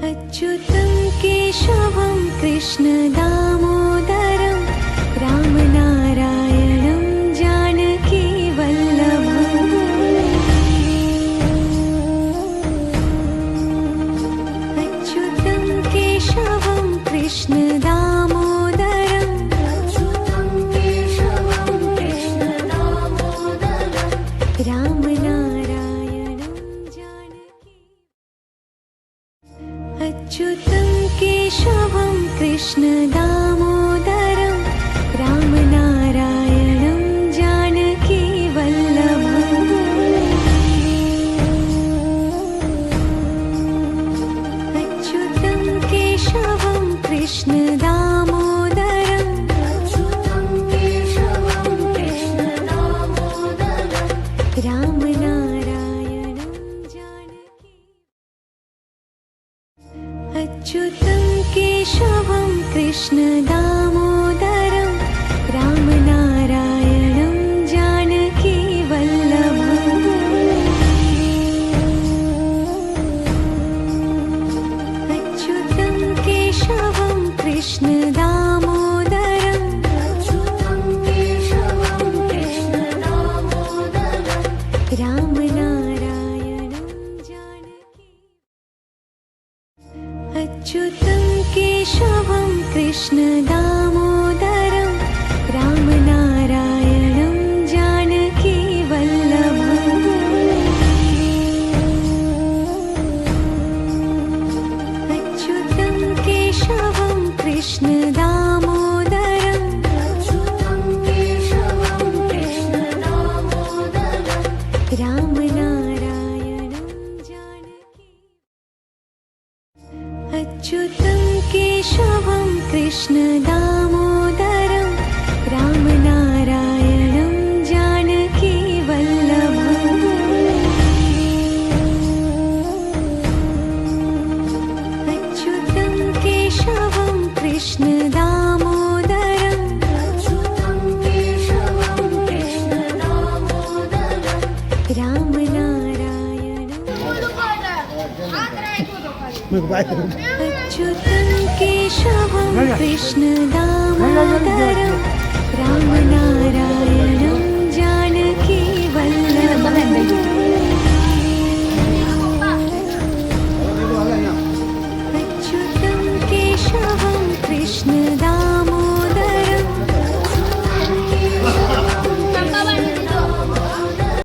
अच्युतं केशवं कृष्णदामोदरं रामनारायणं जानकीवल्लभम् अच्युतं केशवं कृष्णदामोदरं रामनारायणं जानकी अच्युतं केशवं कृष्णदामोदरं रामनारायणं जानकीवल्लभम् अच्युतं केशवं कृष्णदामोदरं रामनारायणं जानकी अच्युतं केशवं कृष्णदामोदरं रामनारायणं जानकीवल्लभम् अच्युतं केशवं कृष्णदामोदरं रामनारायणं जानकी अच्युतं केशवं कृष्णदामोदरं रामनारायणं जानकीवल्लभम् अच्युतं केशवं कृष्णदामोदरं रामनारायणं जानकी अच्युतं केशवं कृष्णदामोदरं रामनारायणं जानकीवल्लभम् अच्युतं केशवं कृष्णदामोदरं रामनारायणं अच्युतं केशवं कृष्णदामोदरं रामनारायणं जानकीवल्लभम्